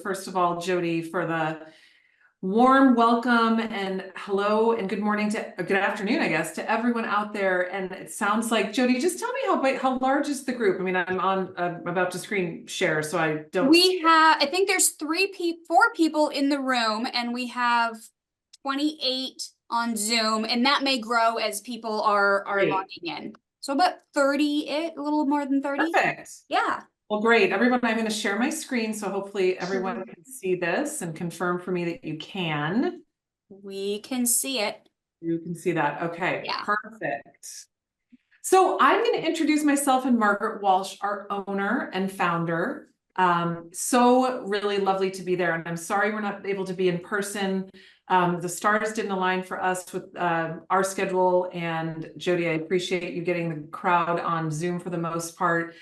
first of all, Jody, for the warm welcome and hello and good morning to good afternoon, I guess, to everyone out there. And it sounds like, Jody, just tell me how large is the group? I mean, I'm about to screen share, so I don't. I think there's four people in the room, and we have 28 on Zoom, and that may grow as people are logging in. So about 30, a little more than 30. Perfect. Yeah. Well, great. Everyone, I'm going to share my screen, so hopefully everyone can see this and confirm for me that you can. We can see it. You can see that. Okay, yeah. Perfect. So I'm going to introduce myself and Margaret Walsh, our owner and founder. So really lovely to be there. And I'm sorry we're not able to be in person. The stars didn't align for us with our schedule. And Jody, I appreciate you getting the crowd on Zoom for the most part.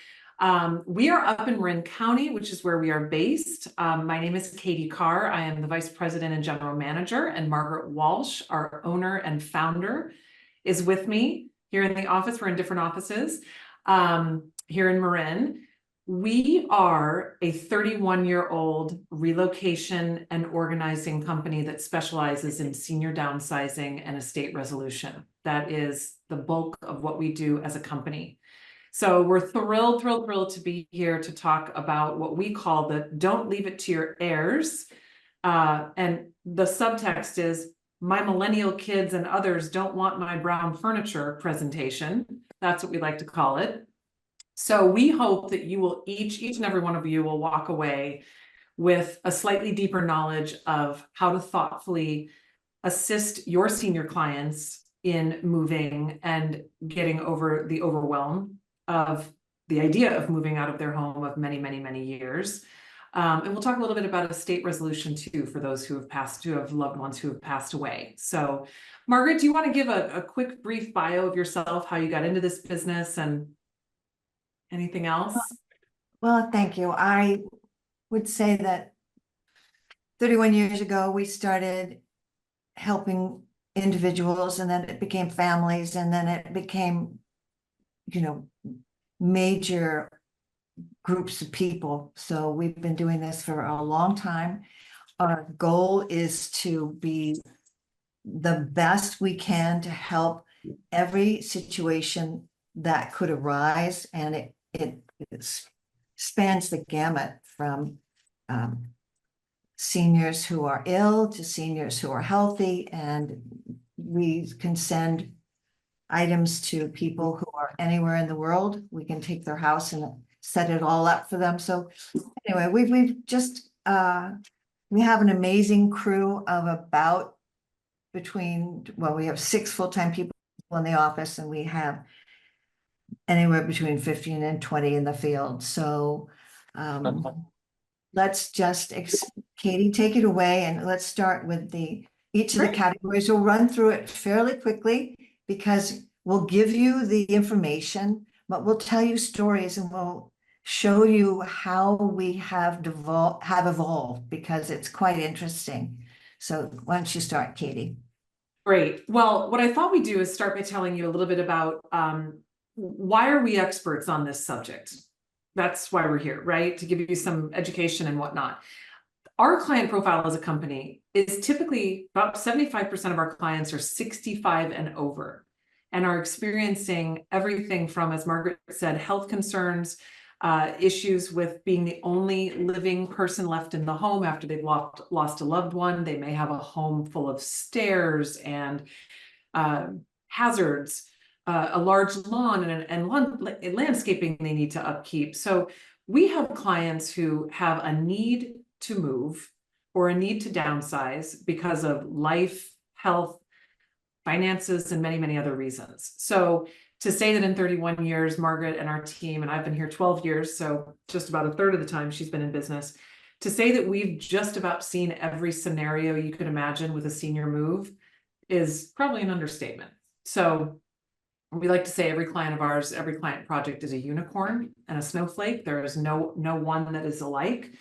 We are up in Marin County, which is where we are based. My name is Katie Carr. I am the Vice President and General Manager, and Margaret Walsh, our owner and founder, is with me here in the office. We're in different offices here in Marin. We are a 31-year-old relocation and organizing company that specializes in senior downsizing and estate resolution. That is the bulk of what we do as a company. So we're thrilled to be here to talk about what we call the Don't Leave It to Your Heirs. And the subtext is, my millennial kids and others don't want my brown furniture presentation. That's what we like to call it. So we hope that you will each and every one of you will walk away with a slightly deeper knowledge of how to thoughtfully assist your senior clients in moving and getting over the overwhelm of the idea of moving out of their home of many years. And we'll talk a little bit about estate resolution too, for those who have loved ones who have passed away. So Margaret, do you want to give a quick brief bio of yourself, how you got into this business and anything else? Well, thank you. I would say that 31 years ago, we started helping individuals, and then it became families, and then it became, major groups of people. So we've been doing this for a long time. Our goal is to be the best we can to help every situation that could arise, and it spans the gamut from seniors who are ill to seniors who are healthy, and we can send items to people who are anywhere in the world. We can take their house and set it all up for them. So anyway, we've just we have an amazing crew of about we have 6 full-time people in the office, and we have anywhere between 15 and 20 in the field. So let's just, Katie, take it away, and let's start with each of the categories. We'll run through it fairly quickly because we'll give you the information, but we'll tell you stories, and we'll show you how we have evolved, because it's quite interesting. So why don't you start, Katie? Great. Well, what I thought we'd do is start by telling you a little bit about why are we experts on this subject? That's why we're here, right? To give you some education and whatnot. Our client profile as a company is typically about 75% of our clients are 65 and over, and are experiencing everything from, as Margaret said, health concerns, issues with being the only living person left in the home after they've lost a loved one. They may have a home full of stairs and hazards, a large lawn and landscaping they need to upkeep. So we have clients who have a need to move or a need to downsize because of life, health, finances, and many other reasons. So to say that in 31 years, Margaret and our team, and I've been here 12 years, so just about a third of the time she's been in business, to say that we've just about seen every scenario you could imagine with a senior move is probably an understatement. So we like to say every client of ours, every client project is a unicorn and a snowflake. There is no one that is alike.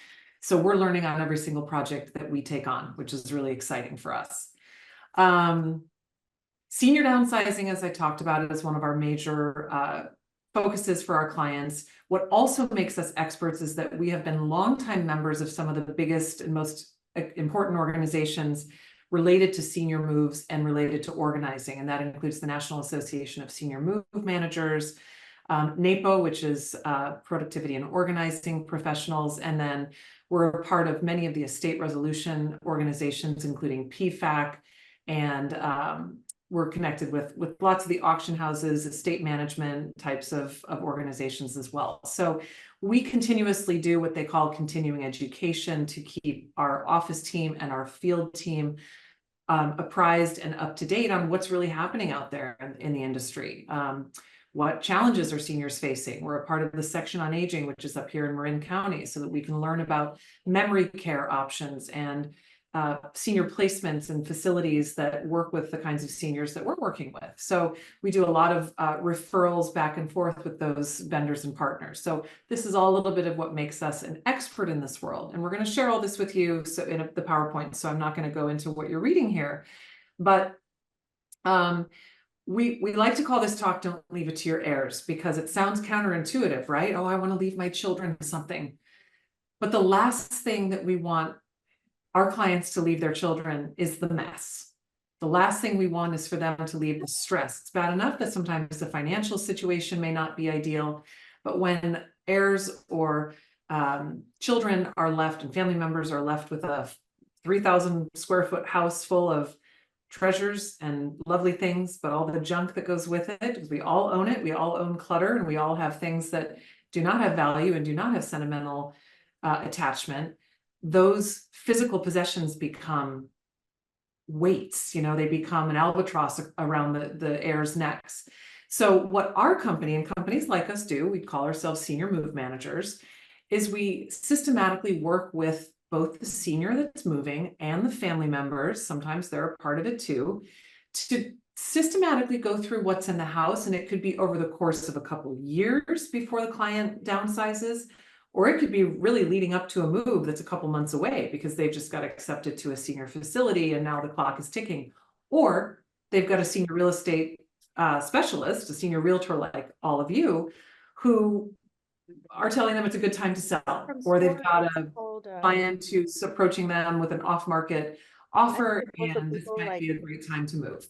So we're learning on every single project that we take on, which is really exciting for us. Senior downsizing, as I talked about, is one of our major focuses for our clients. What also makes us experts is that we have been longtime members of some of the biggest and most important organizations related to senior moves and related to organizing. And that includes the National Association of Senior Move Managers, NAPO, which is Productivity and Organizing Professionals. And then we're a part of many of the estate resolution organizations, including PFAC, and we're connected with lots of the auction houses, estate management types of organizations as well. So we continuously do what they call continuing education to keep our office team and our field team apprised and up to date on what's really happening out there in the industry. What challenges are seniors facing? We're a part of the section on aging, which is up here in Marin County, so that we can learn about memory care options and senior placements and facilities that work with the kinds of seniors that we're working with. So we do a lot of referrals back and forth with those vendors and partners. So this is all a little bit of what makes us an expert in this world. And we're going to share all this with you in the PowerPoint. So I'm not going to go into what you're reading here, but we like to call this talk "Don't Leave It to Your Heirs," because it sounds counterintuitive, right? Oh, I want to leave my children something. But the last thing that we want our clients to leave their children is the mess. The last thing we want is for them to leave the stress. It's bad enough that sometimes the financial situation may not be ideal, but when heirs or children are left and family members are left with a 3,000 square foot house full of treasures and lovely things, but all the junk that goes with it, because we all own it, we all own clutter, and we all have things that do not have value and do not have sentimental attachment. Those physical possessions become weights, they become an albatross around the heirs' necks. So what our company and companies like us do, we call ourselves senior move managers, is we systematically work with both the senior that's moving and the family members, sometimes they're a part of it too, to systematically go through what's in the house. And it could be over the course of a couple of years before the client downsizes, or it could be really leading up to a move that's a couple months away because they've just got accepted to a senior facility and now the clock is ticking. Or they've got a senior real estate specialist, a senior realtor like all of you, who are telling them it's a good time to sell, or they've got a client who's approaching them with an off-market offer and this might be a great time to move.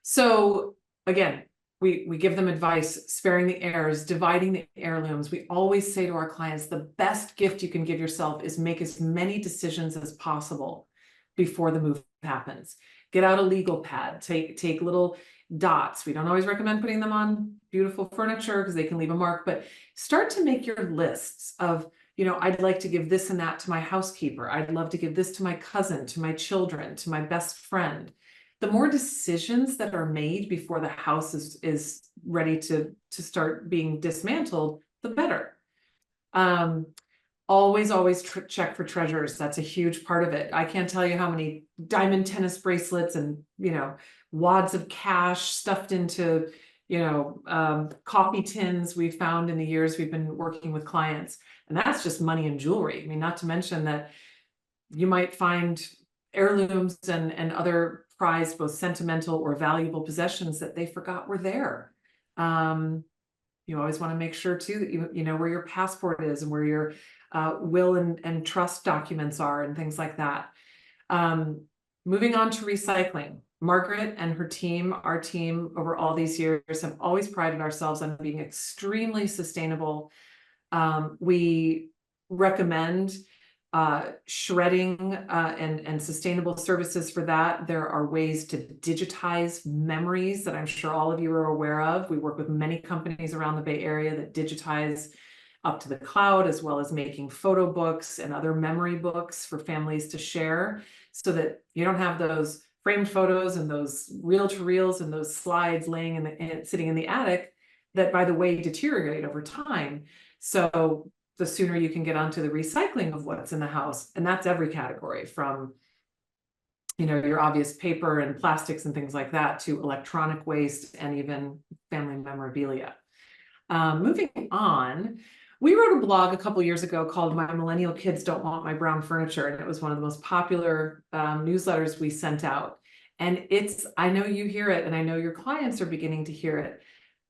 So again, we give them advice, sparing the heirs, dividing the heirlooms. We always say to our clients, the best gift you can give yourself is make as many decisions as possible before the move happens. Get out a legal pad, take little dots. We don't always recommend putting them on beautiful furniture because they can leave a mark, but start to make your lists of, I'd like to give this and that to my housekeeper. I'd love to give this to my cousin, to my children, to my best friend. The more decisions that are made before the house is ready to start being dismantled, the better. Always check for treasures. That's a huge part of it. I can't tell you how many diamond tennis bracelets and, wads of cash stuffed into, coffee tins we've found in the years we've been working with clients. And that's just money and jewelry. I mean, not to mention that you might find heirlooms and other prized, both sentimental or valuable possessions that they forgot were there. You always want to make sure too that you know where your passport is and where your will and trust documents are and things like that. Moving on to recycling. Margaret and her team, our team over all these years, have always prided ourselves on being extremely sustainable. We recommend shredding and sustainable services for that. There are ways to digitize memories that I'm sure all of you are aware of. We work with many companies around the Bay Area that digitize up to the cloud, as well as making photo books and other memory books for families to share, so that you don't have those framed photos and those reel-to-reels and those slides laying sitting in the attic that, by the way, deteriorate over time. So the sooner you can get onto the recycling of what's in the house, and that's every category, from your obvious paper and plastics and things like that to electronic waste and even family memorabilia. Moving on, we wrote a blog a couple years ago called "My Millennial Kids Don't Want My Brown Furniture," and it was one of the most popular newsletters we sent out. And I know you hear it, and I know your clients are beginning to hear it.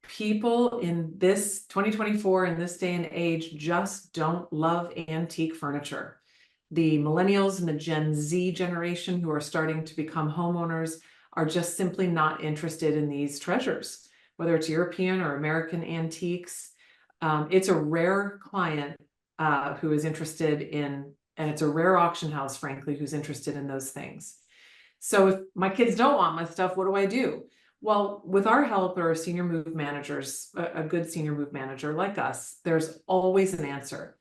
people in this 2024, in this day and age, just don't love antique furniture. The millennials and the Gen Z generation who are starting to become homeowners are just simply not interested in these treasures, whether it's European or American antiques. It's a rare client who is interested in, and it's a rare auction house, frankly, who's interested in those things. So if my kids don't want my stuff, what do I do? Well, with our help or senior move managers, a good senior move manager like us, there's always an answer.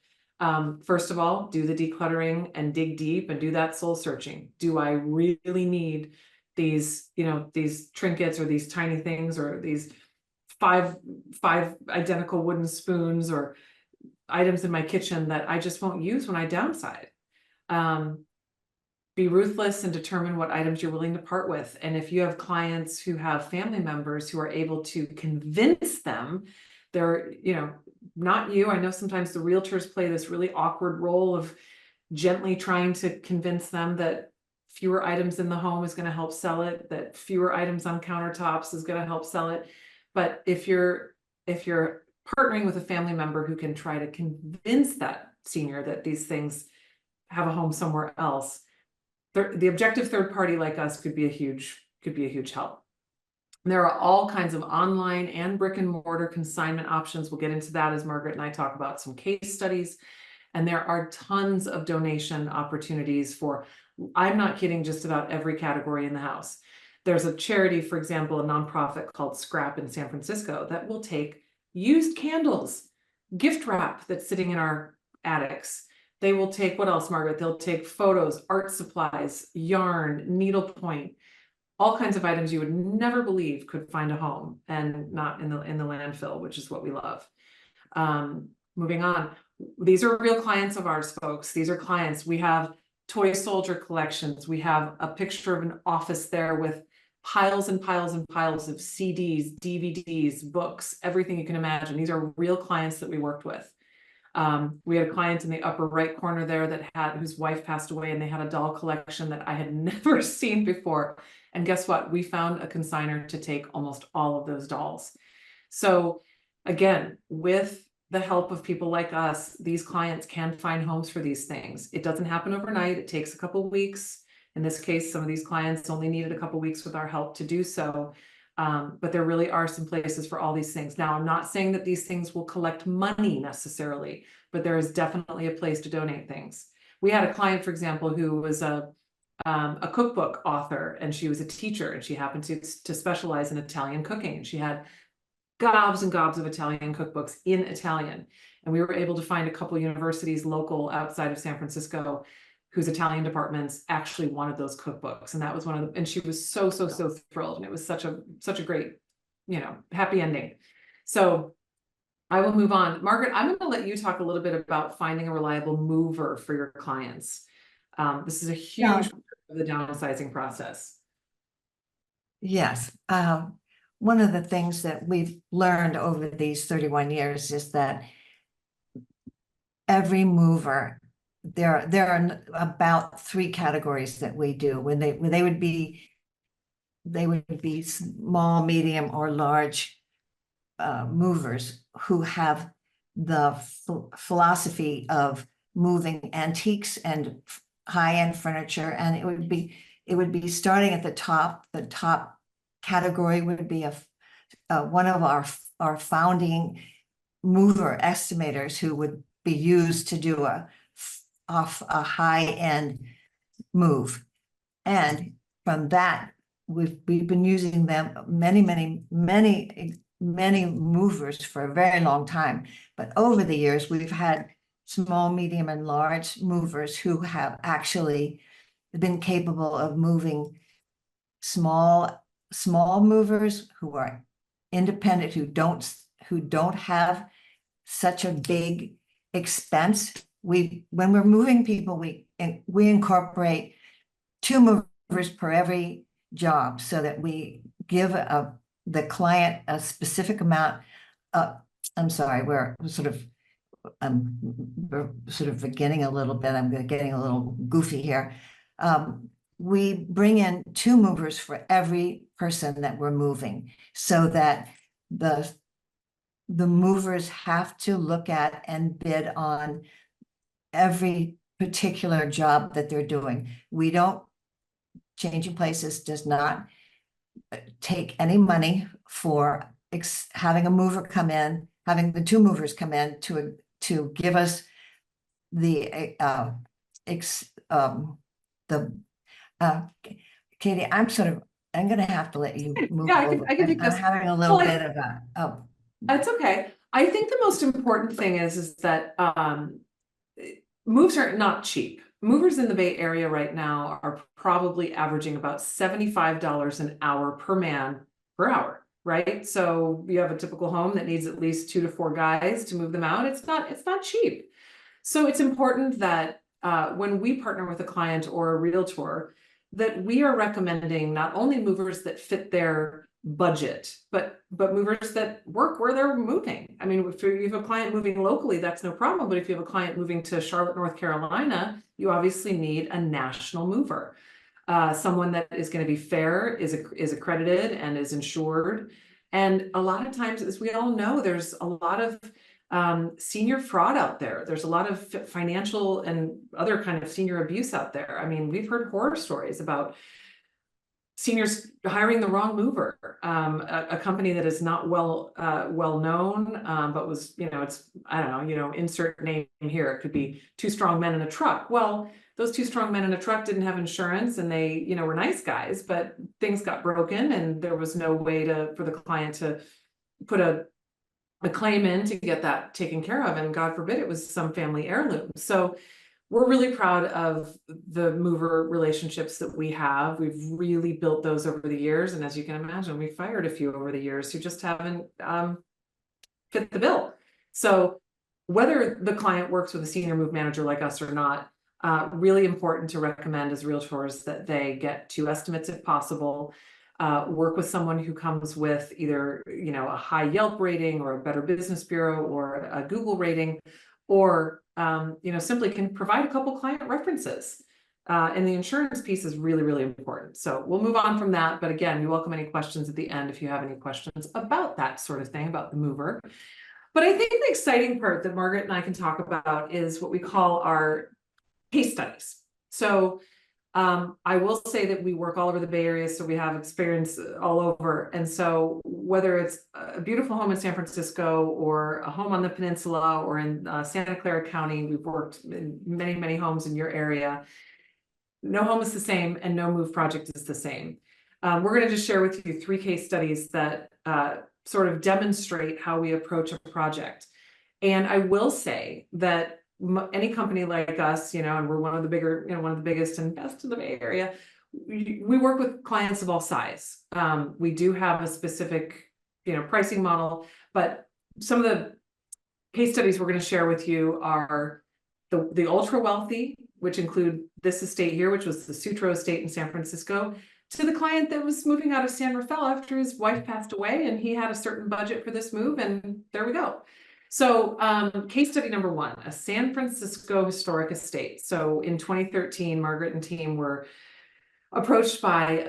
First of all, do the decluttering and dig deep and do that soul searching. Do I really need these, these trinkets or these tiny things or these five identical wooden spoons or items in my kitchen that I just won't use when I downsize? Be ruthless and determine what items you're willing to part with. And if you have clients who have family members who are able to convince them, they're, not you. I know sometimes the realtors play this really awkward role of gently trying to convince them that fewer items in the home is going to help sell it, that fewer items on countertops is going to help sell it. But if you're partnering with a family member who can try to convince that senior that these things have a home somewhere else, the objective third party like us could be a huge help. There are all kinds of online and brick and mortar consignment options. We'll get into that as Margaret and I talk about some case studies. And there are tons of donation opportunities for, I'm not kidding, just about every category in the house. There's a charity, for example, a nonprofit called Scrap in San Francisco that will take used candles, gift wrap that's sitting in our attics. They will take, what else, Margaret? They'll take photos, art supplies, yarn, needlepoint, all kinds of items you would never believe could find a home and not in the landfill, which is what we love. Moving on. These are real clients of ours, folks. These are clients. We have toy soldier collections. We have a picture of an office there with piles and piles and piles of CDs, DVDs, books, everything you can imagine. These are real clients that we worked with. We had a client in the upper right corner there that whose wife passed away, and they had a doll collection that I had never seen before. And guess what? We found a consignor to take almost all of those dolls. So again, with the help of people like us, these clients can find homes for these things. It doesn't happen overnight. It takes a couple of weeks. In this case, some of these clients only needed a couple of weeks with our help to do so. But there really are some places for all these things. Now, I'm not saying that these things will collect money necessarily, but there is definitely a place to donate things. We had a client, for example, who was a cookbook author, and she was a teacher, and she happened to specialize in Italian cooking. And she had gobs and gobs of Italian cookbooks in Italian. And we were able to find a couple universities local outside of San Francisco whose Italian departments actually wanted those cookbooks. And that was one of the, and she was so thrilled. And it was such a great, happy ending. So I will move on. Margaret, I'm going to let you talk a little bit about finding a reliable mover for your clients. This is a huge part of the downsizing process. Yes. One of the things that we've learned over these 31 years is that every mover, there are about 3 categories that we do when they would be small, medium, or large movers who have the philosophy of moving antiques and high-end furniture. And it would be starting at the top. The top category would be one of our founding mover estimators who would be used to do a high-end move. And from that, we've been using them, many movers for a very long time. But over the years, we've had small, medium, and large movers who have actually been capable of moving small movers who are independent, who don't have such a big expense. When we're moving people, we incorporate 2 movers per every job, so that we give the client a specific amount. I'm sorry, we're sort of getting a little bit. I'm getting a little goofy here. We bring in 2 movers for every person that we're moving, so that the the movers have to look at and bid on every particular job that they're doing. We don't, changing places does not take any money for having a mover come in, having the two movers come in to give us the Katie, I'm gonna have to let you move Yeah, over. I can take I'm this. having a little Well, bit of That's okay. I think the most important thing is that moves are not cheap. Movers in the Bay Area right now are probably averaging about $75 an hour per man per hour, right? So you have a typical home that needs at least 2 to 4 guys to move them out. It's not cheap. So it's important that when we partner with a client or a realtor, that we are recommending not only movers that fit their budget, but movers that work where they're moving. I mean, if you have a client moving locally, that's no problem. But if you have a client moving to Charlotte, North Carolina, you obviously need a national mover. Someone that is going to be fair, is accredited, and is insured. And a lot of times, as we all know, there's a lot of senior fraud out there. There's a lot of financial and other kind of senior abuse out there. I mean, we've heard horror stories about seniors hiring the wrong mover, a company that is not well known, but was, it's, I don't know, insert name here. It could be 2 strong men in a truck. Well, those 2 strong men in a truck didn't have insurance, and they, were nice guys, but things got broken, and there was no way for the client to put a claim in to get that taken care of. And God forbid it was some family heirloom. So we're really proud of the mover relationships that we have. We've really built those over the years. And as you can imagine, we fired a few over the years who just haven't fit the bill. So whether the client works with a senior move manager like us or not, really important to recommend as realtors that they get 2 estimates if possible. Work with someone who comes with either, a high Yelp rating or a Better Business Bureau or a Google rating, or, simply can provide a couple client references. And the insurance piece is really, really important. So we'll move on from that. But again, we welcome any questions at the end if you have any questions about that sort of thing, about the mover. But I think the exciting part that Margaret and I can talk about is what we call our case studies. So I will say that we work all over the Bay Area, so we have experience all over. And so whether it's a beautiful home in San Francisco or a home on the peninsula or in Santa Clara County, we've worked in many, many homes in your area. No home is the same and no move project is the same. We're going to just share with you 3 case studies that sort of demonstrate how we approach a project. And I will say that any company like us, and we're one of the bigger, one of the biggest and best in the Bay Area, we work with clients of all size. We do have a specific, pricing model, but some of the case studies we're going to share with you are the ultra wealthy, which include this estate here, which was the Sutro estate in San Francisco, to the client that was moving out of San Rafael after his wife passed away, and he had a certain budget for this move, and there we go. So case study number 1, a San Francisco historic estate. So in 2013, Margaret and team were approached by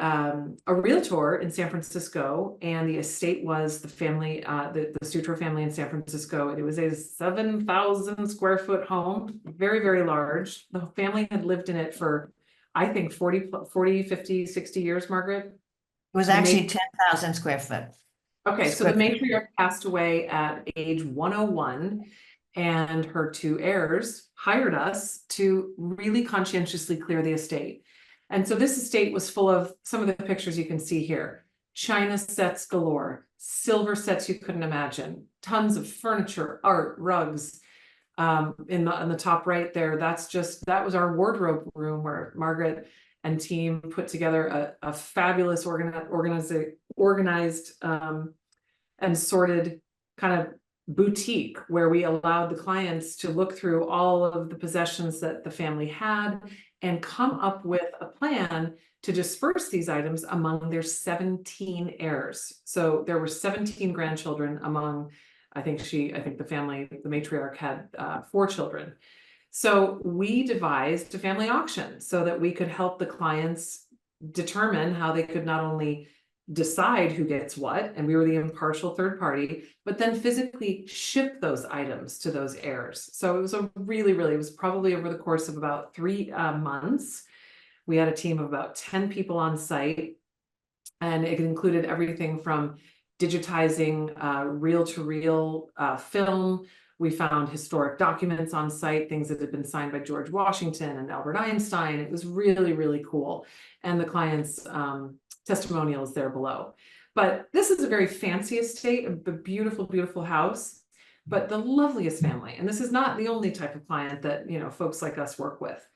a realtor in San Francisco, and the estate was the family, the Sutro family in San Francisco. It was a 7,000 square foot home, very, very large. The family had lived in it for, I think, 40, 50, 60 years, Margaret. It was actually 10,000 square foot. Okay, so the matriarch passed away at age 101, and her 2 heirs hired us to really conscientiously clear the estate. And so this estate was full of some of the pictures you can see here. China sets galore, silver sets you couldn't imagine, tons of furniture, art, rugs. In the top right there, that was our wardrobe room where Margaret and team put together a fabulous organized and sorted kind of boutique where we allowed the clients to look through all of the possessions that the family had and come up with a plan to disperse these items among their 17 heirs. So there were 17 grandchildren among, I think the family, the matriarch had 4 children. So we devised a family auction so that we could help the clients determine how they could not only decide who gets what, and we were the impartial third party, but then physically ship those items to those heirs. So it was a really, it was probably over the course of about 3 months. We had a team of about 10 people on site, and it included everything from digitizing reel-to-reel film. We found historic documents on site, things that had been signed by George Washington and Albert Einstein. It was really, really cool. And the client's testimonials there below. But this is a very fancy estate, a beautiful, beautiful house, but the loveliest family. And this is not the only type of client that, you know, folks like us work with.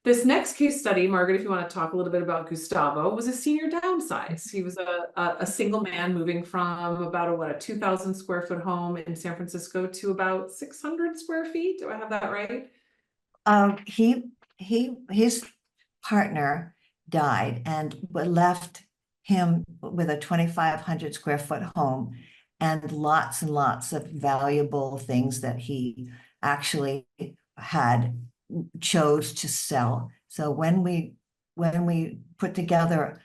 This next case study, Margaret, if you want to talk a little bit about Gustavo, was a senior downsize. He was a single man moving from about a 2,000 square foot home in San Francisco to about 600 square feet. Do I have that right? His partner died and left him with a 2,500 square foot home and lots of valuable things that he actually chose to sell. So when we put together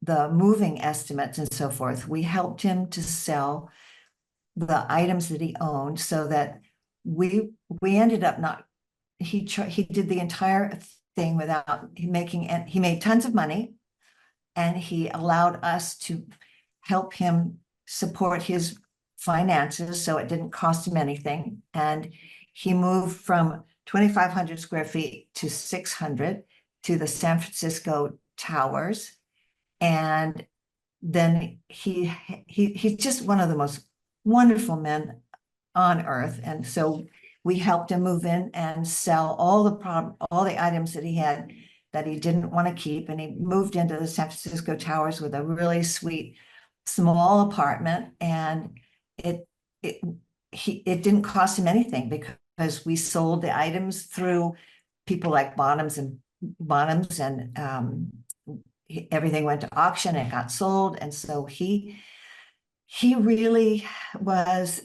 the moving estimates and so forth, we helped him to sell the items that he owned, so that we ended up not, he did the entire thing without making, and he made tons of money, and he allowed us to help him support his finances, so it didn't cost him anything. And he moved from 2,500 square feet to 600 to the San Francisco towers. And then he's just one of the most wonderful men on earth. And so we helped him move in and sell all the items that he had that he didn't want to keep. And he moved into the San Francisco towers with a really sweet, small apartment. And it didn't cost him anything, because we sold the items through people like Bottoms, and everything went to auction and got sold. And so he really was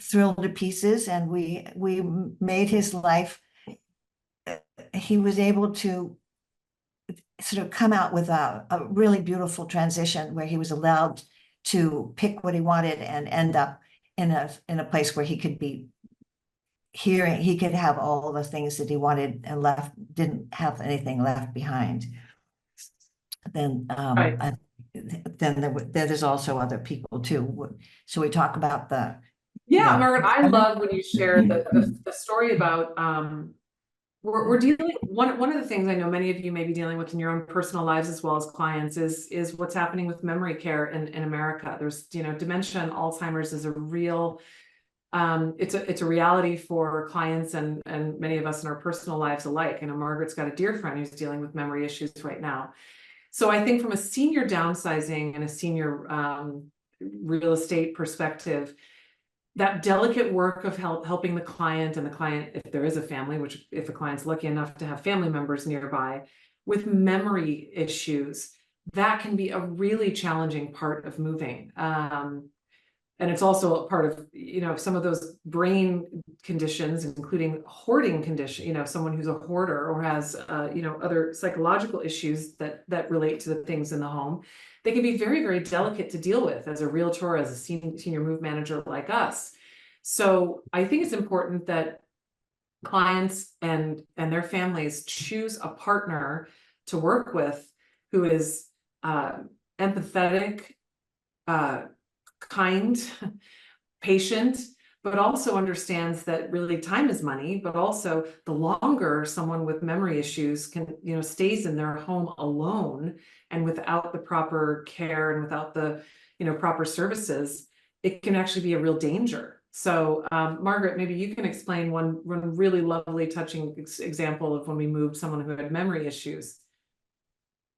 thrilled to pieces, and we made his life, he was able to sort of come out with a really beautiful transition where he was allowed to pick what he wanted and end up in a place where he could be hearing, he could have all the things that he wanted and didn't have anything left behind. Then Right. there's also other people too. So we talk about Yeah, Margaret, I love when you share the story about we're dealing, one of the things I know many of you may be dealing with in your own personal lives as well as clients is what's happening with memory care in America. There's, you know, dementia and Alzheimer's is a real it's a reality for clients and many of us in our personal lives alike. You know, Margaret's got a dear friend who's dealing with memory issues right now. So I think from a senior downsizing and a senior real estate perspective, that delicate work of helping the client, and the client, if there is a family, which if a client's lucky enough to have family members nearby with memory issues, that can be a really challenging part of moving. And it's also a part of, you know, some of those brain conditions, including hoarding condition, you know, someone who's a hoarder or has, you know, other psychological issues that relate to the things in the home. They can be very, very delicate to deal with as a realtor, as a senior move manager like us. So I think it's important that clients and their families choose a partner to work with who is empathetic, kind, patient, but also understands that really time is money, but also the longer someone with memory issues can, you know, stays in their home alone and without the proper care and without the, you know, proper services, it can actually be a real danger. So Margaret, maybe you can explain one really lovely, touching example of when we moved someone who had memory issues.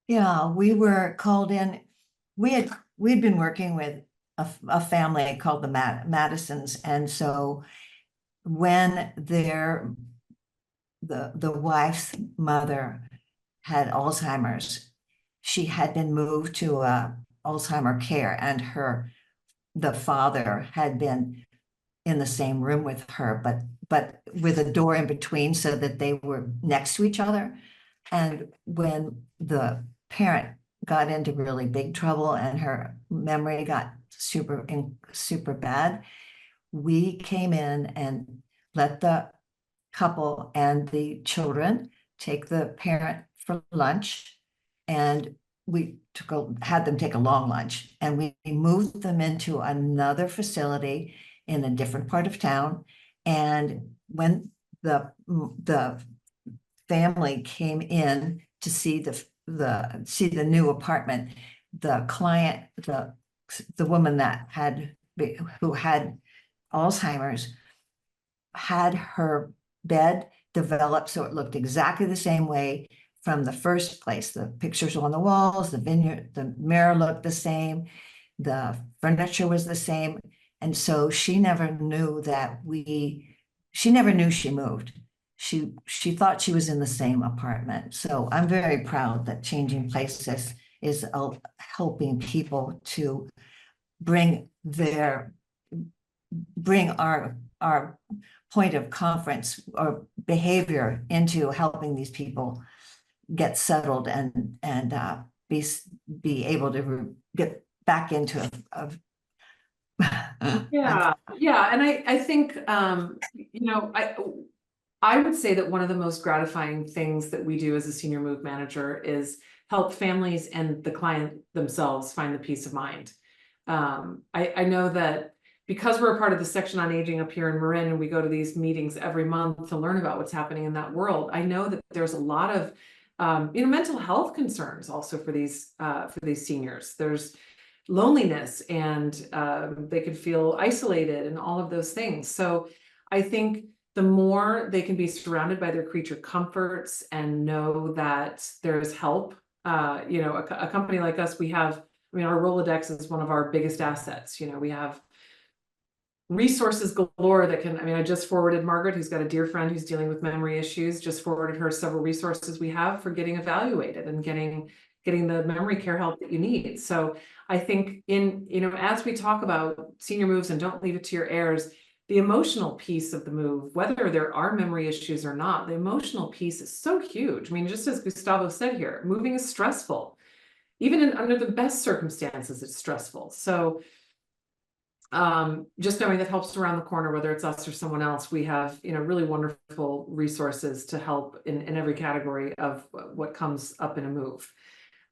Yeah, we were called in. We'd been working with a family called the Madisons, and so when the wife's mother had Alzheimer's, she had been moved to Alzheimer care, and the father had been in the same room with her, but with a door in between so that they were next to each other. And when the parent got into really big trouble and her memory got super bad, we came in and let the couple and the children take the parent for lunch. And we had them take a long lunch, and we moved them into another facility in a different part of town. And when the family came in to see the new apartment, the client, the woman who had Alzheimer's, had her bed developed so it looked exactly the same way from the first place. The pictures on the walls, the mirror looked the same, the furniture was the same. And so she never knew she never knew she moved. She thought she was in the same apartment. So I'm very proud that Changing Places is helping people to bring our point of conference or behavior into helping these people get settled and be able to get back into Yeah, and I think I would say that one of the most gratifying things that we do as a senior move manager is help families and the client themselves find the peace of mind. I know that because we're a part of the section on aging up here in Marin, and we go to these meetings every month to learn about what's happening in that world, I know that there's a lot of mental health concerns also for these seniors. There's loneliness, and they could feel isolated and all of those things. So I think the more they can be surrounded by their creature comforts and know that there's help, a company like us, our Rolodex is one of our biggest assets. We have resources galore that I just forwarded Margaret, who's got a dear friend who's dealing with memory issues, just forwarded her several resources we have for getting evaluated and getting the memory care help that you need. So I think as we talk about senior moves and don't leave it to your heirs, the emotional piece of the move, whether there are memory issues or not, the emotional piece is so huge. Just as Gustavo said here, moving is stressful. Even under the best circumstances, it's stressful. So just knowing that helps around the corner, whether it's us or someone else, we have, really wonderful resources to help in every category of what comes up in a move.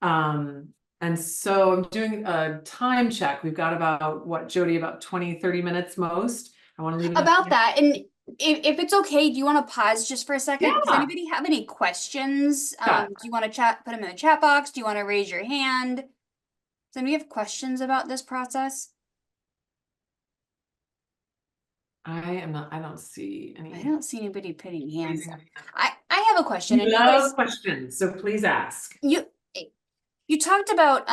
And so I'm doing a time check. We've got about, Jody, about 20-30 minutes most. I want to leave it about that. And if it's okay, do you want to pause just for a second? Does anybody have any questions? Do you want to put them in the chat box? Do you want to raise your hand? Does anybody have questions about this process? I don't see any. I don't see anybody putting hands up. I have a question. I love questions, so please ask. You talked about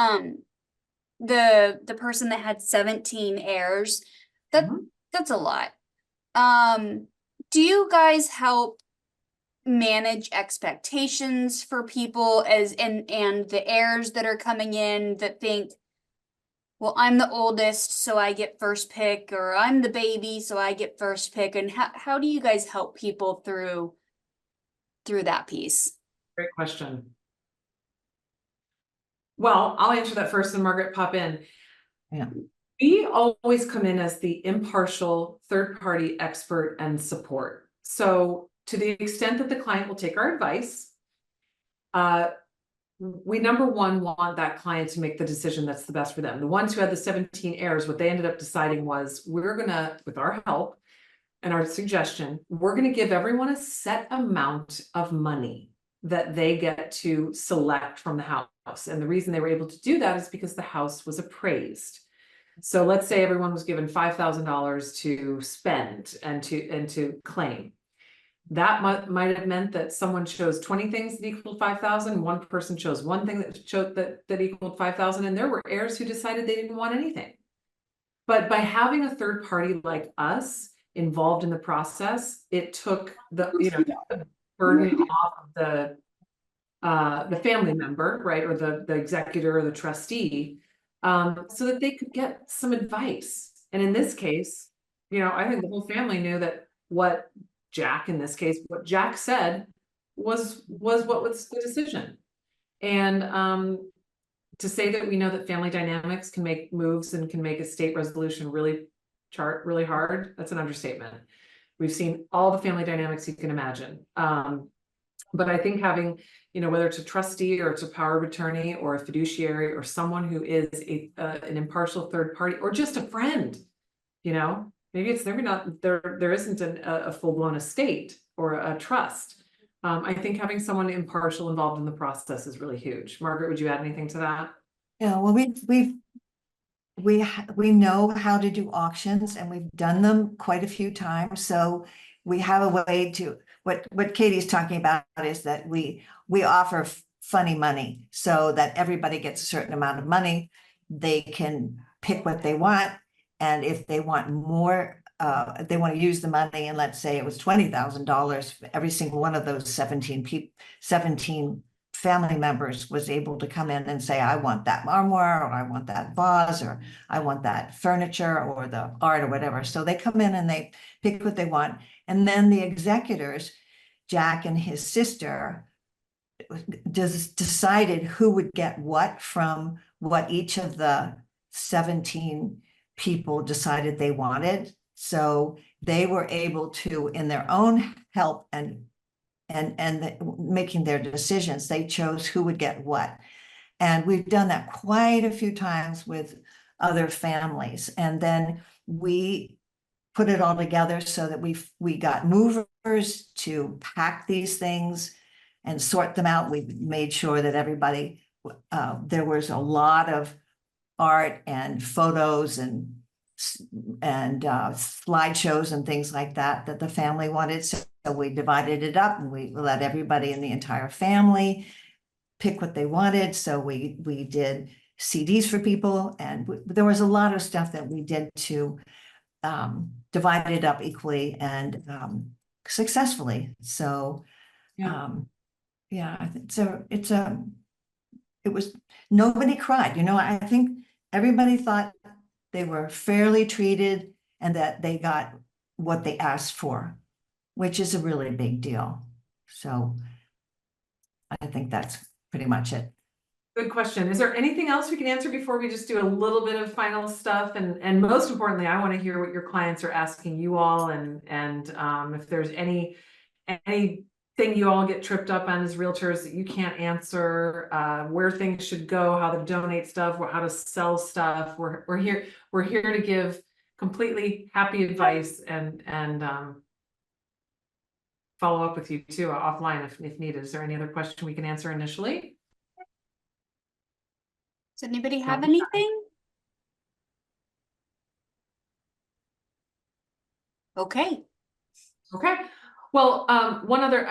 the person that had 17 heirs. That's a lot. Do you guys help manage expectations for people and the heirs that are coming in that think, well, I'm the oldest, so I get first pick, or I'm the baby, so I get first pick? And how do you guys help people through that piece? Great question. Well, I'll answer that first and Margaret pop in. Yeah. We always come in as the impartial third-party expert and support. So to the extent that the client will take our advice, we number one want that client to make the decision that's the best for them. The ones who had the 17 heirs, what they ended up deciding was, we're gonna, with our help and our suggestion, we're gonna give everyone a set amount of money that they get to select from the house. And the reason they were able to do that is because the house was appraised. So let's say everyone was given $5,000 to spend and to claim. That might have meant that someone chose 20 things that equaled 5,000. One person chose one thing that equaled 5,000, and there were heirs who decided they didn't want anything. But by having a third party like us involved in the process, it took the burden off of the family member, right, or the executor or the trustee, so that they could get some advice. And in this case, I think the whole family knew that what Jack said was what was the decision. And to say that we know that family dynamics can make moves and can make a state resolution really hard, that's an understatement. We've seen all the family dynamics you can imagine. But I think having, whether it's a trustee or it's a power of attorney or a fiduciary or someone who is an impartial third party or just a friend, maybe it's never not there isn't a full-blown estate or a trust. I think having someone impartial involved in the process is really huge. Margaret, would you add anything to that? Yeah, well, we know how to do auctions, and we've done them quite a few times. So we have a way to, what Katie's talking about is that we offer funny money so that everybody gets a certain amount of money. They can pick what they want. And if they want more, if they want to use the money, and let's say it was $20,000, every single one of those 17 family members was able to come in and say, I want that armoire, or I want that vase, or I want that furniture, or the art, or whatever. So they come in and they pick what they want. And then the executors, Jack and his sister, decided who would get what from what each of the 17 people decided they wanted. So they were able to, in their own help and making their decisions, they chose who would get what. And we've done that quite a few times with other families. And then we put it all together so that we got movers to pack these things and sort them out. We made sure that everybody, there was a lot of art and photos and slideshows and things like that the family wanted. So we divided it up, and we let everybody in the entire family pick what they wanted. So we did CDs for people, and there was a lot of stuff that we did to divide it up equally and successfully. So yeah, it was, nobody cried. I think everybody thought they were fairly treated and that they got what they asked for, which is a really big deal. So I think that's pretty much it. Good question. Is there anything else we can answer before we just do a little bit of final stuff? And most importantly, I want to hear what your clients are asking you all, and if there's anything you all get tripped up on as realtors that you can't answer, where things should go, how to donate stuff, how to sell stuff. We're here to give completely happy advice and follow up with you too offline if needed. Is there any other question we can answer initially? Does anybody have anything? Okay. Well, one other,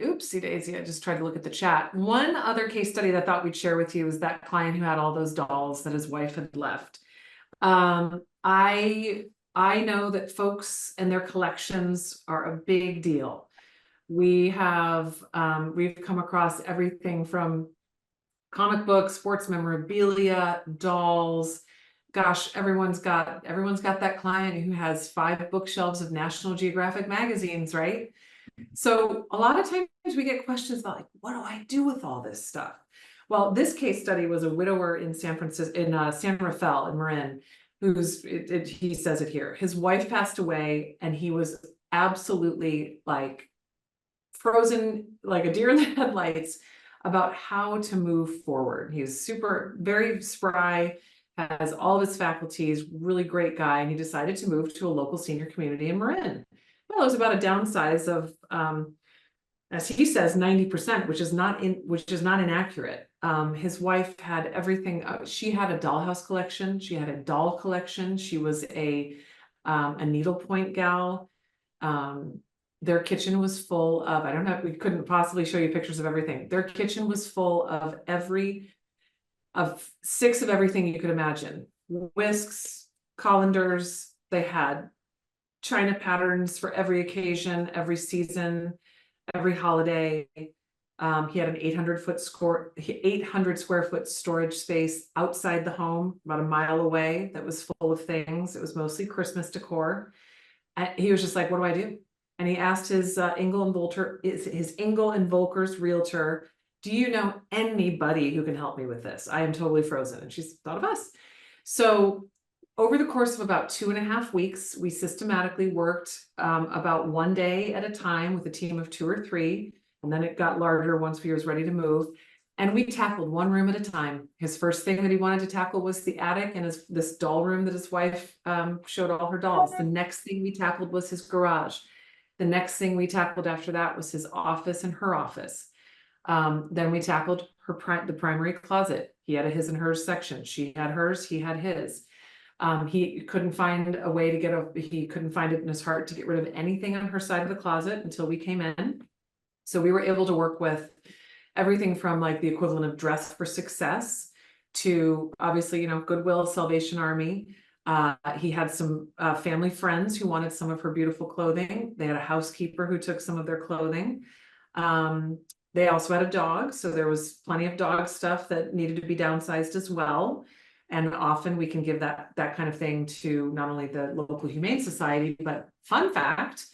oopsie daisy, I just tried to look at the chat. One other case study that I thought we'd share with you is that client who had all those dolls that his wife had left. I know that folks and their collections are a big deal. We've come across everything from comic books, sports memorabilia, dolls. Gosh, everyone's got that client who has 5 bookshelves of National Geographic magazines, right? So a lot of times we get questions about, like, what do I do with all this stuff? Well, this case study was a widower in San Francisco, in San Rafael in Marin, he says it here. His wife passed away, and he was absolutely like frozen, like a deer in the headlights, about how to move forward. He was very spry, has all of his faculties, really great guy, and he decided to move to a local senior community in Marin. Well, it was about a downsize of, as he says, 90%, which is not inaccurate. His wife had everything. She had a dollhouse collection. She had a doll collection. She was a needlepoint gal. Their kitchen was full of, I don't know, we couldn't possibly show you pictures of everything. Their kitchen was full of 6 of everything you could imagine. Whisks, colanders, they had china patterns for every occasion, every season, every holiday. He had an 800 square foot storage space outside the home, about a mile away, that was full of things. It was mostly Christmas decor. And he was just like, what do I do? And he asked his Engel and Volkers realtor do you know anybody who can help me with this? I am totally frozen. And she's thought of us. So over the course of about 2.5 weeks, we systematically worked about one day at a time with a team of 2 or 3. And then it got larger once we was ready to move. And we tackled one room at a time. His first thing that he wanted to tackle was the attic and this doll room that his wife showed all her dolls. The next thing we tackled was his garage. The next thing we tackled after that was his office and her office. Then we tackled the primary closet. He had a his and hers section. She had hers, he had his. He couldn't find a way to he couldn't find it in his heart to get rid of anything on her side of the closet until we came in. So we were able to work with everything from like the equivalent of Dress for Success to obviously, you know, Goodwill, Salvation Army. He had some family friends who wanted some of her beautiful clothing. They had a housekeeper who took some of their clothing. They also had a dog, so there was plenty of dog stuff that needed to be downsized as well. And often we can give that kind of thing to not only the local Humane Society, but fun fact,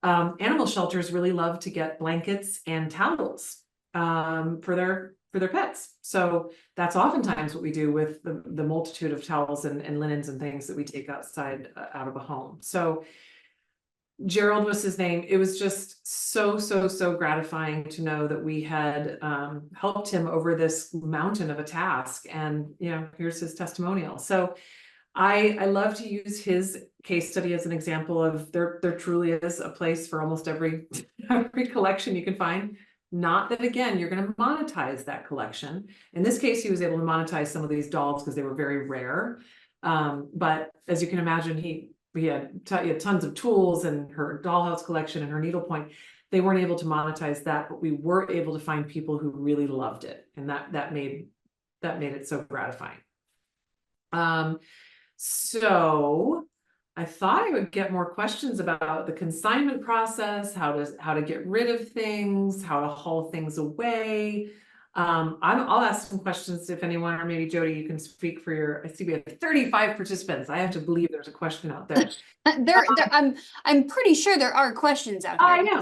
animal shelters really love to get blankets and towels for their pets. So that's oftentimes what we do with the multitude of towels and linens and things that we take outside out of a home. So Gerald was his name. It was just so gratifying to know that we had helped him over this mountain of a task. And, you know, here's his testimonial. So I love to use his case study as an example of there truly is a place for almost every collection you can find. Not that, again, you're going to monetize that collection. In this case, he was able to monetize some of these dolls because they were very rare. But as you can imagine, he had tons of tools and her dollhouse collection and her needlepoint. They weren't able to monetize that, but we were able to find people who really loved it. And that made it so gratifying. So I thought I would get more questions about the consignment process, how to get rid of things, how to haul things away. I'll ask some questions if anyone, or maybe Jody, you can speak for your. I see we have 35 participants. I have to believe there's a question out there. I'm pretty sure there are questions out there. I know.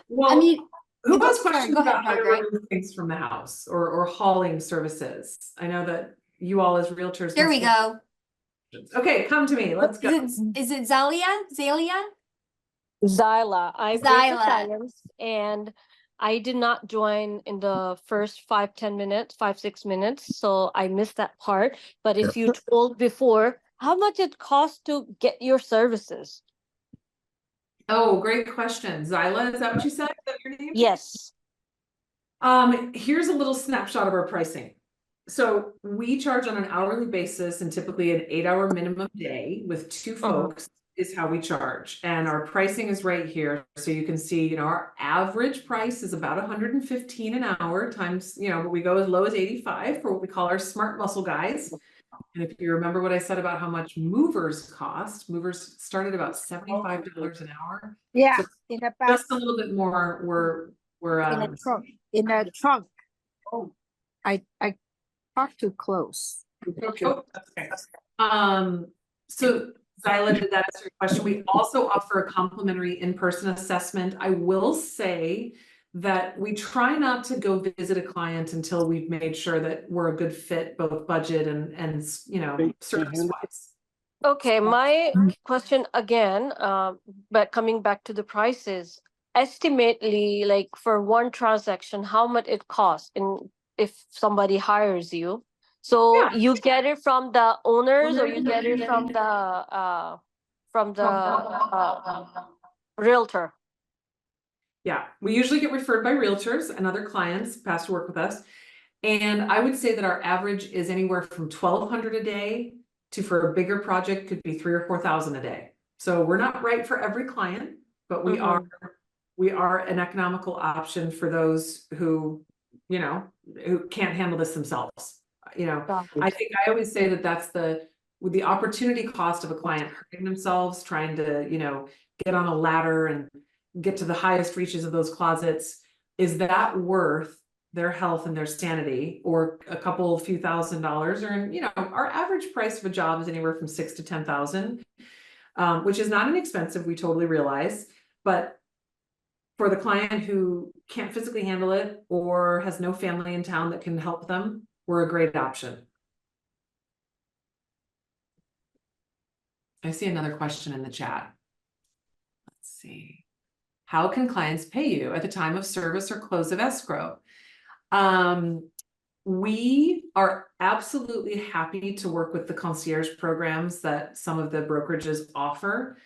Well, I mean, who has sorry, questions go ahead, about how to Margaret. remove things from the house or hauling services? I know that you all as realtors. There we go. Okay, come to me. Let's go. Is it Zalia? Zyla. I break the Zyla. silence, and I did not join in the first 5-6 minutes, so I missed that part. But if you told before, how much it costs to get your services? Oh, great question. Zyla, is that what you said? Is that your name? Yes. Here's a little snapshot of our pricing. So we charge on an hourly basis, and typically an 8-hour minimum day with 2 folks is how we charge. And our pricing is right here. So you can see, you know, our average price is about 115 an hour times, you know, but we go as low as 85 for what we call our smart muscle guys. And if you remember what I said about how much movers cost, movers started about $75 an hour. Yeah, So in the back, just a little bit more. We're in a trunk, in a trunk. Oh, I talked too close. Oh, okay. So Zyla, did that answer your question? We also offer a complimentary in-person assessment. I will say that we try not to go visit a client until we've made sure that we're a good fit, both budget and you know, service-wise. Okay, my question again, but coming back to the prices, estimately, like for one transaction, how much it costs if somebody hires you. So Yeah. you get it from the owners, or you get it from the realtor? Yeah, we usually get referred by realtors and other clients past to work with us. And I would say that our average is anywhere from 1,200 a day to, for a bigger project, could be 3,000 or 4,000 a day. So we're not right for every client, but we are an economical option for those who, you know, who can't handle this themselves. You know, I think I always say that that's with the opportunity cost of a client hurting themselves, trying to, you know, get on a ladder and get to the highest reaches of those closets. Is that worth their health and their sanity, or a few $1,000s? Or, you know, our average price of a job is anywhere from $6,000 to $10,000, which is not inexpensive. We totally realize, but for the client who can't physically handle it or has no family in town that can help them, we're a great option. I see another question in the chat. Let's see. How can clients pay you at the time of service or close of escrow? We are absolutely happy to work with the concierge programs that some of the brokerages offer.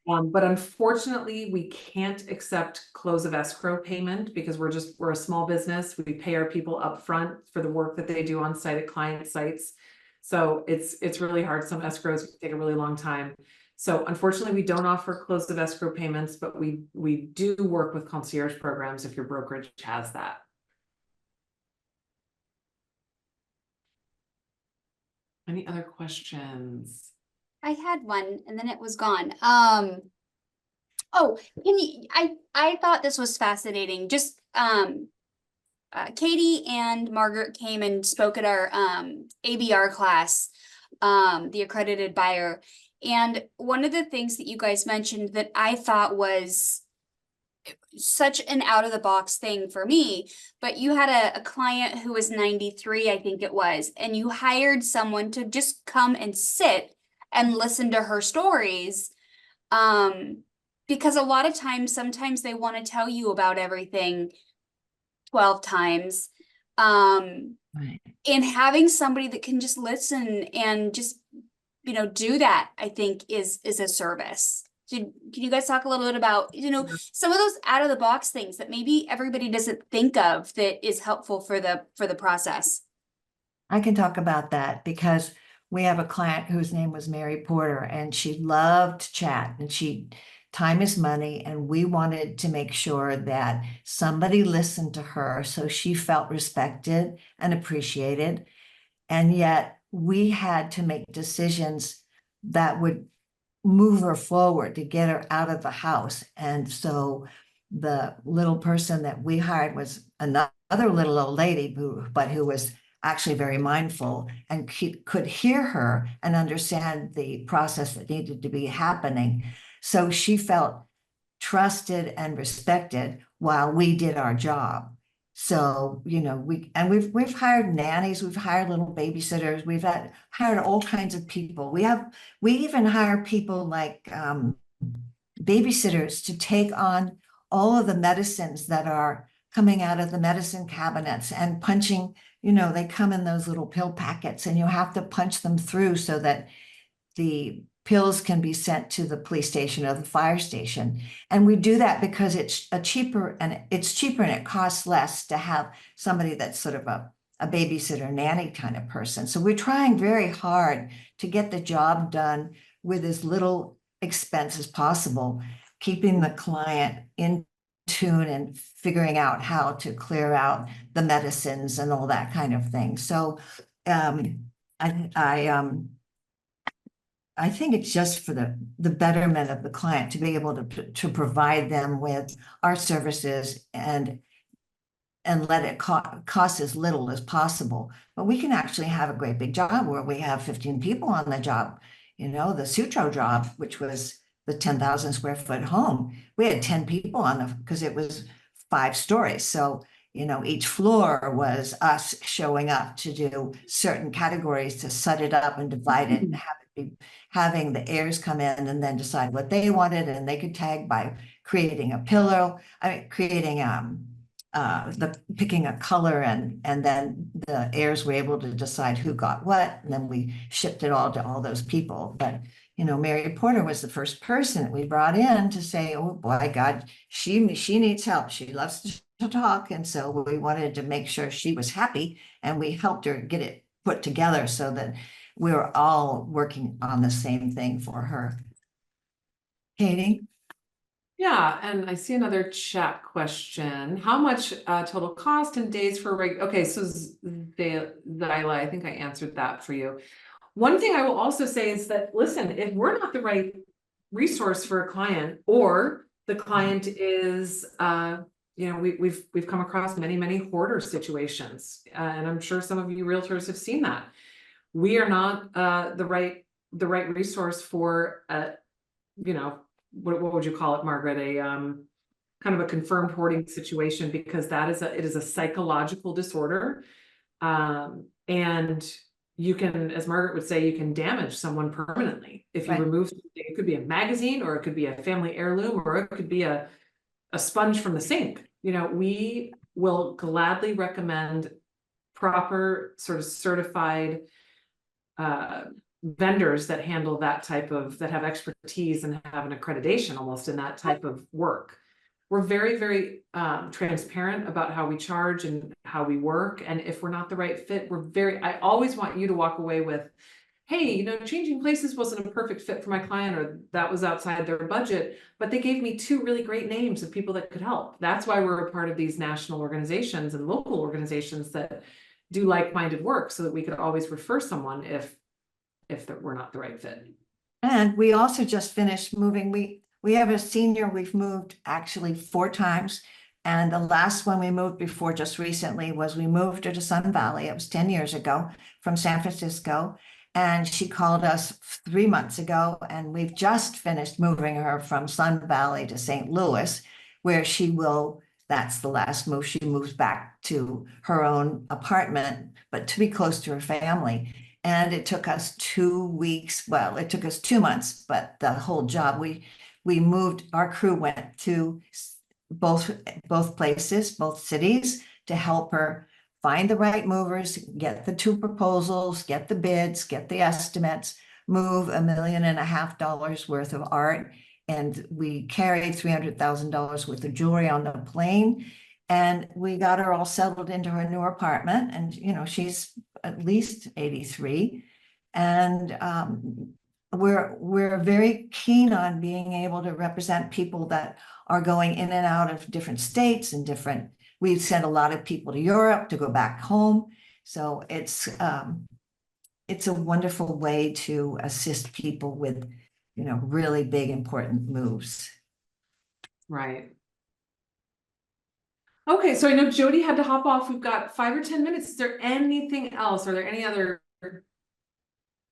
But unfortunately, we can't accept close of escrow payment because we're a small business. We pay our people upfront for the work that they do on site at client sites. So it's really hard. Some escrows take a really long time. So unfortunately, we don't offer close of escrow payments, but we do work with concierge programs if your brokerage has that. Any other questions? I had one and then it was gone. Oh, I thought this was fascinating. Just, Katie and Margaret came and spoke at our, ABR class, the accredited buyer. And one of the things that you guys mentioned that I thought was such an out of the box thing for me, but you had a client who was 93, I think it was, and you hired someone to just come and sit and listen to her stories. Because a lot of times, sometimes they want to tell you about everything 12 times. Right. And having somebody that can just listen and just, do that, I think is a service. Can you guys talk a little bit about, some of those out of the box things that maybe everybody doesn't think of that is helpful for the process? I can talk about that because we have a client whose name was Mary Porter, and she loved to chat, and time is money, and we wanted to make sure that somebody listened to her so she felt respected and appreciated. And yet we had to make decisions that would move her forward to get her out of the house. And so the little person that we hired was another little old lady who was actually very mindful and could hear her and understand the process that needed to be happening. So she felt trusted and respected while we did our job. So, we've hired nannies, we've hired little babysitters, we've hired all kinds of people. We even hire people like babysitters to take on all of the medicines that are coming out of the medicine cabinets and punching, they come in those little pill packets and you have to punch them through so that the pills can be sent to the police station or the fire station. And we do that because it's cheaper and it costs less to have somebody that's sort of a babysitter nanny kind of person. So we're trying very hard to get the job done with as little expense as possible, keeping the client in tune and figuring out how to clear out the medicines and all that kind of thing. So I think it's just for the betterment of the client to be able to provide them with our services and let it cost as little as possible. But we can actually have a great big job where we have 15 people on the job. The Sutro job, which was the 10,000 square foot home, we had 10 people on because it was 5 stories. So, each floor was us showing up to do certain categories to set it up and divide it and have it be having the heirs come in and then decide what they wanted, and they could tag by creating a pillow, creating picking a color, and then the heirs were able to decide who got what, and then we shipped it all to all those people. But Mary Porter was the first person that we brought in to say, oh boy, God, she needs help. She loves to talk, and so we wanted to make sure she was happy, and we helped her get it put together so that we were all working on the same thing for her. Katie? Yeah, and I see another chat question. How much total cost and days for okay, so Zyla, I think I answered that for you. One thing I will also say is that, listen, if we're not the right resource for a client, or the client is we've come across many what situations, and I'm sure some of you realtors have seen that. We are not the right resource for what would you call it, Margaret? kind of a confirmed hoarding situation, because it is a psychological disorder. And you can, as Margaret would say, you can damage someone permanently if you Right. remove something. It could be a magazine, or it could be a family heirloom, or it could be a sponge from the sink. You know, we will gladly recommend proper sort of certified vendors that handle that that have expertise and have an accreditation almost in that type of work. We're very, very transparent about how we charge and how we work. And if we're not the right fit, I always want you to walk away with, hey, you know, changing places wasn't a perfect fit for my client, or that was outside their budget, but they gave me 2 really great names of people that could help. That's why we're a part of these national organizations and local organizations that do like-minded work, so that we could always refer someone if we're not the right fit. And we also just finished moving. We have a senior we've moved actually 4 times. And the last one we moved before just recently was we moved her to Sun Valley. It was 10 years ago from San Francisco. And she called us 3 months ago, and we've just finished moving her from Sun Valley to St. Louis, where that's the last move. She moves back to her own apartment, but to be close to her family. And it took us 2 weeks. Well, it took us 2 months, but the whole job, we moved, our crew went to both places, both cities, to help her find the right movers, get the 2 proposals, get the bids, get the estimates, move $1.5 million worth of art. And we carried $300,000 worth of jewelry on the plane. And we got her all settled into her new apartment. And, you know, she's at least 83. And we're very keen on being able to represent people that are going in and out of different states and we've sent a lot of people to Europe to go back home. So it's a wonderful way to assist people with, you know, really big, important moves. Right. Okay, so I know Jody had to hop off. We've got 5 or 10 minutes. Is there anything else? Are there any other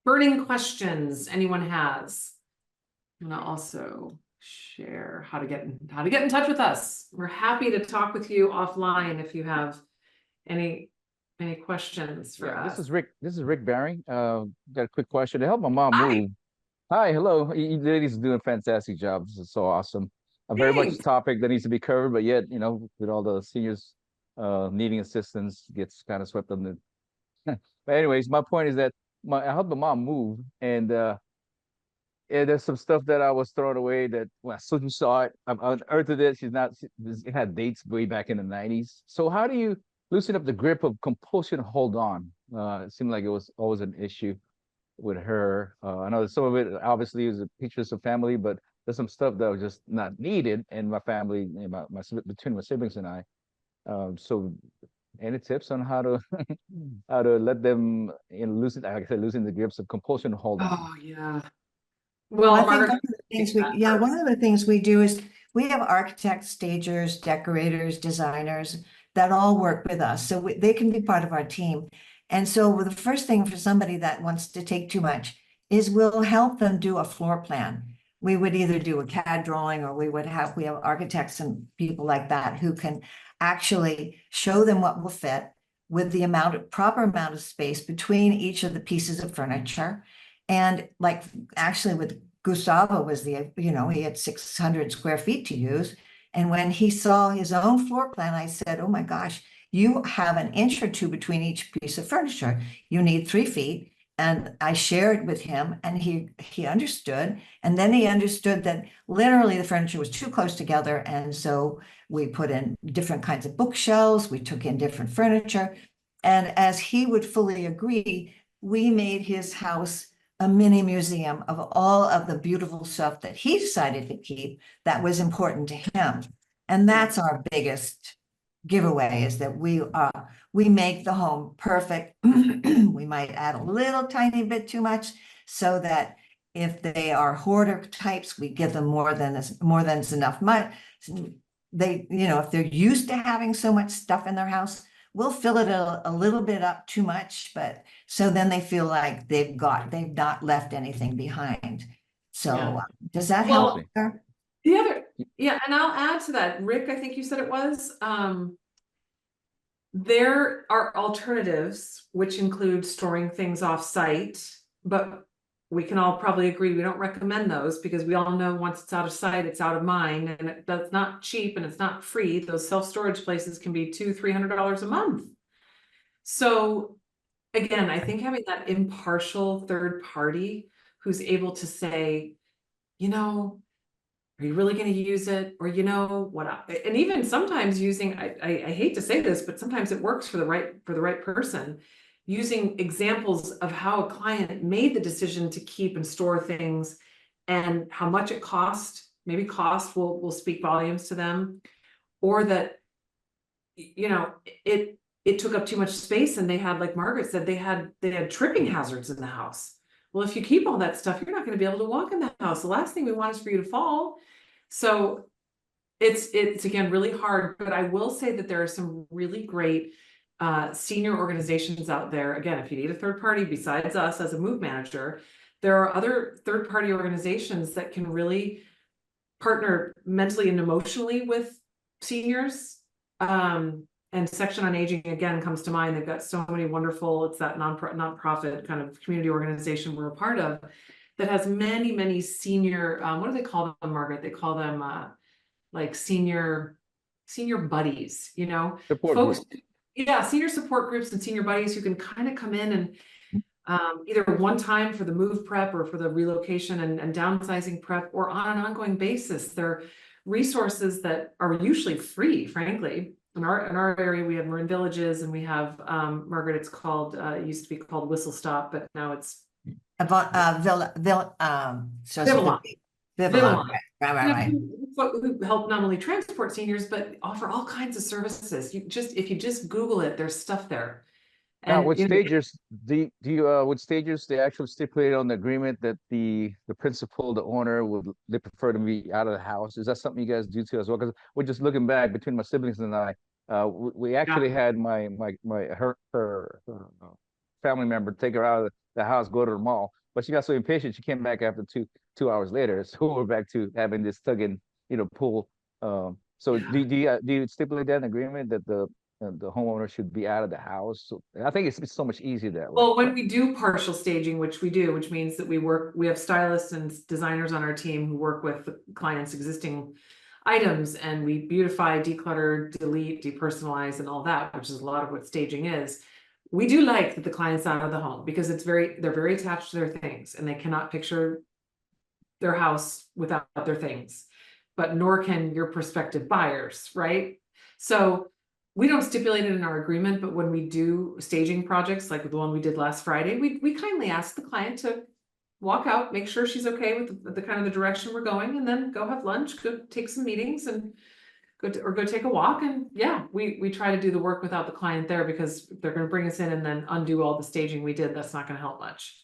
burning questions anyone has? I'm gonna also share how to get in touch with us. We're happy to talk with you offline if you have any questions for us. This is Rick Barry. Got a quick question to help my mom Hi. move. Hi, hello. You ladies are doing a fantastic job. This is so awesome. A very much Thanks. topic that needs to be covered, but yet, you know, with all the seniors needing assistance, gets kind of swept under. But anyways, my point is that I helped my mom move, and yeah, there's some stuff that I was throwing away that when as soon as you saw it, I unearthed it. It had dates way back in the 90s. So how do you loosen up the grip of compulsion hold on? It seemed like it was always an issue with her. I know that some of it obviously is pictures of family, but there's some stuff that was just not needed in my family, between my siblings and I. So any tips on how to how to let them loosen, like I said, loosen the grips of compulsion hold on? Oh yeah. Well, I think Margaret, one of the things one of the things we do is we have architects, stagers, decorators, designers that all work with us. So they can be part of our team. And so the first thing for somebody that wants to take too much is we'll help them do a floor plan. We would either do a CAD drawing, or we have architects and people like that who can actually show them what will fit with the proper amount of space between each of the pieces of furniture. And like actually with Gustavo he had 600 square feet to use. And when he saw his own floor plan, I said, oh my gosh, you have an inch or 2 between each piece of furniture. You need 3 feet. And I shared with him, and he understood. And then he understood that literally the furniture was too close together. And so we put in different kinds of bookshelves. We took in different furniture. And as he would fully agree, we made his house a mini museum of all of the beautiful stuff that he decided to keep that was important to him. And that's our biggest giveaway, is that we make the home perfect. We might add a little tiny bit too much, so that if they are hoarder types, we give them more than is enough money. If they're used to having so much stuff in their house, we'll fill it a little bit up too much, but so then they feel like they've not left anything behind. So Yeah. does that Well, help? Sir? Yeah, and I'll add to that. Rick, I think you said it was, there are alternatives, which include storing things off-site, but we can all probably agree we don't recommend those because we all know once it's out of sight, it's out of mind, and that's not cheap and it's not free. Those self-storage places can be $200-300 a month. So again, I think having that impartial third party who's able to say, you know, are you really going to use it? Or, you know, and even sometimes using, I hate to say this, but sometimes it works for the right person, using examples of how a client made the decision to keep and store things and how much it cost. Maybe cost will speak volumes to them, or that, you know, it took up too much space and they had, like Margaret said, they had tripping hazards in the house. Well, if you keep all that stuff, you're not going to be able to walk in the house. The last thing we want is for you to fall. So it's again really hard, but I will say that there are some really great senior organizations out there. Again, if you need a third party besides us as a move manager, there are other third party organizations that can really partner mentally and emotionally with seniors. And Section on Aging again comes to mind. They've got so many wonderful, it's that nonprofit kind of community organization we're a part of that has many senior, what do they call them, Margaret? They call them like senior buddies, you know, Support folks. group. Yeah, senior support groups and senior buddies who can kind of come in and either one time for the move prep or for the relocation and downsizing prep, or on an ongoing basis. They're resources that are usually free, frankly. In our area, we have Marin Villages, and we have Margaret. It's called it used to be called Whistle Stop, but now it's Vivillon. Vivillon, right. Who help not only transport seniors, but offer all kinds of services. If you just Google it, there's stuff there. Now, And with you know, stagers, with stagers, they actually stipulate on the agreement that the principal, the owner, they prefer to be out of the house. Is that something you guys do too as well? Because we're just looking back between my siblings and I, we actually had her family member take her out of the house, go to the mall, but she got so impatient she came back after two hours later. So we're back to having this tug and pull. So do you stipulate that in agreement that the homeowner should be out of the house? So I think it's so much easier that way. well, when we do partial staging, which we do, which means that we have stylists and designers on our team who work with the client's existing items, and we beautify, declutter, delete, depersonalize, and all that, which is a lot of what staging is. We do like that the client's out of the home because they're very attached to their things and they cannot picture their house without their things, but nor can your prospective buyers, right? So we don't stipulate it in our agreement, but when we do staging projects like the one we did last Friday, we kindly ask the client to walk out, make sure she's okay with the kind of the direction we're going, and then go have lunch, go take some meetings, and go take a walk. And yeah, we try to do the work without the client there, because if they're going to bring us in and then undo all the staging we did, that's not going to help much.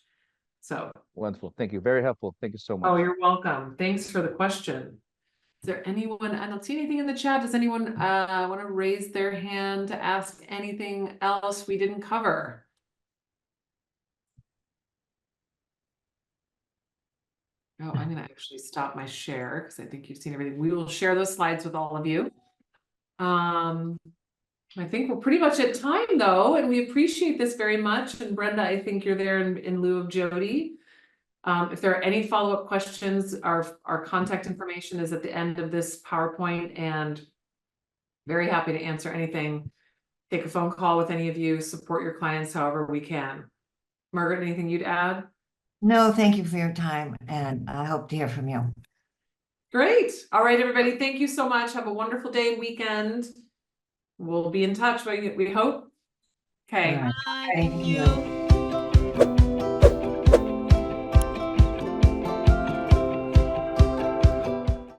So wonderful. Thank you. Very helpful. Thank you so much. oh, you're welcome. Thanks for the question. Is there anyone, I don't see anything in the chat. Does anyone want to raise their hand to ask anything else we didn't cover? Oh, I'm going to actually stop my share because I think you've seen everything. We will share those slides with all of you. I think we're pretty much at time though, and we appreciate this very much. And Brenda, I think you're there in lieu of Jody. If there are any follow-up questions, our contact information is at the end of this PowerPoint, and very happy to answer anything. Take a phone call with any of you, support your clients however we can. Margaret, anything you'd add? No, thank you for your time, and I hope to hear from you. Great. All right, everybody. Thank you so much. Have a wonderful day and weekend. We'll be in touch, we hope. Okay. All right. Bye. Thank you.